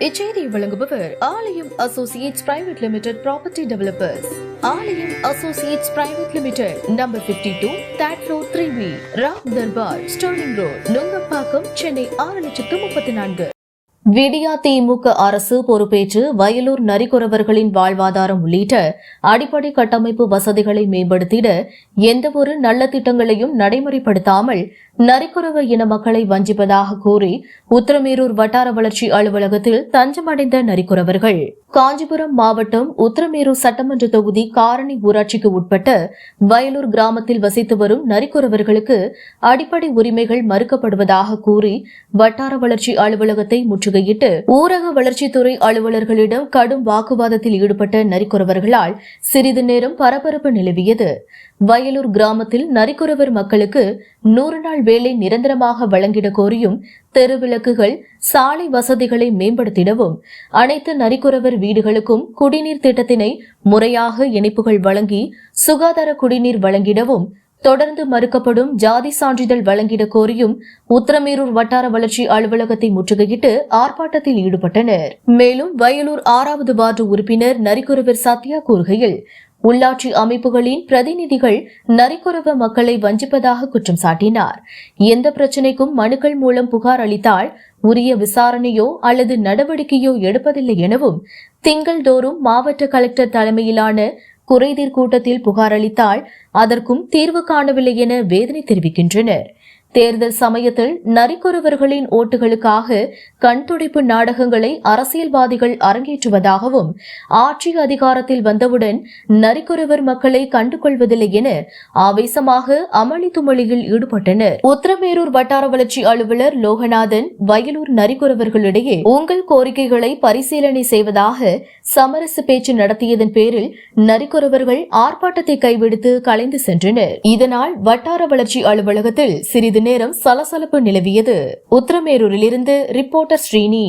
இச்செய்தியை வழங்குபவர் Aalayam associates private limited property developers. Aalayam associates private limited, number 52, third floor, 3B, Ram Darbar, sterling road, Nungambakkam, Chennai 6,34,000. விடியா திமுக அரசு பொறுப்பேற்று வயலூர் நரிக்குறவர்களின் வாழ்வாதாரம் உள்ளிட்ட அடிப்படை கட்டமைப்பு வசதிகளை மேம்படுத்திட எந்தவொரு நல்ல திட்டங்களையும் நடைமுறைப்படுத்தாமல் நரிக்குறவ இன மக்களை வஞ்சிப்பதாக கூறி உத்திரமேரூர் வட்டார வளர்ச்சி அலுவலகத்தில் தஞ்சமடைந்த நரிக்குறவர்கள். காஞ்சிபுரம் மாவட்டம் உத்திரமேரூர் சட்டமன்ற தொகுதி காரணி ஊராட்சிக்கு உட்பட்ட வயலூர் கிராமத்தில் வசித்து வரும் நரிக்குறவர்களுக்கு அடிப்படை உரிமைகள் மறுக்கப்படுவதாக கூறி வட்டார வளர்ச்சி அலுவலகத்தை முற்றுகையிட்டு ஊரக வளர்ச்சித்துறை அலுவலர்களிடம் கடும் வாக்குவாதத்தில் ஈடுபட்ட நரிக்குறவர்களால் சிறிது நேரம் பரபரப்பு நிலவியது. வயலூர் கிராமத்தில் நரிக்குறவர் மக்களுக்கு 100 நாள் வேலை நிரந்தரமாக வழங்கிட கோரியும் தெருவிளக்குகள், சாலை வசதிகளை மேம்படுத்திடவும், அனைத்து நரிக்குறவர் வீடுகளுக்கும் குடிநீர் திட்டத்தினை முறையாக இணைப்புகள் வழங்கி சுகாதார குடிநீர் வழங்கிடவும் தொடர்ந்து மறுக்கப்படும் ஜாதி சான்றிதழ் வழங்கிட கோரியும் உத்திரமேரூர் வட்டார வளர்ச்சி அலுவலகத்தை முற்றுகையிட்டு ஆர்ப்பாட்டத்தில் ஈடுபட்டனர். மேலும் வயலூர் 6வது வார்டு உறுப்பினர் நரிக்குறவர் சத்யா கூறுகையில், உள்ளாட்சி அமைப்புகளின் பிரதிநிதிகள் நரிக்குறவ மக்களை வஞ்சிப்பதாக குற்றம் சாட்டினார். எந்த பிரச்சினைக்கும் மனுக்கள் மூலம் புகார் அளித்தால் உரிய விசாரணையோ அல்லது நடவடிக்கையோ எடுப்பதில்லை எனவும், திங்கள்தோறும் மாவட்ட கலெக்டர் தலைமையிலான குறைதீர் கூட்டத்தில் புகார் அளித்தால் அதற்கும் தீர்வு காணவில்லை என வேதனை தெரிவிக்கின்றனர். தேர்தல் சமயத்தில் நரிக்குறவர்களின் ஓட்டுகளுக்காக கண்துடைப்பு நாடகங்களை அரசியல்வாதிகள் அரங்கேற்றுவதாகவும், ஆட்சி அதிகாரத்தில் வந்தவுடன் நரிக்குறவர் மக்களை கண்டுகொள்வதில்லை என ஆவேசமாக அமளி துமளியில் ஈடுபட்டனர். உத்திரமேரூர் வட்டார வளர்ச்சி அலுவலர் லோகநாதன் வயலூர் நரிக்குறவர்களிடையே உங்கள் கோரிக்கைகளை பரிசீலனை செய்வதாக சமரச பேச்சு நடத்தியதன் பேரில் நரிக்குறவர்கள் ஆர்ப்பாட்டத்தை கைவிடுத்து கலைந்து சென்றனர். இதனால் வட்டார வளர்ச்சி அலுவலகத்தில் சிறிது நேரம் சலசலப்பு நிலவியது. உத்திரமேரூரிலிருந்து ரிப்போர்ட்டர் ஸ்ரீனி.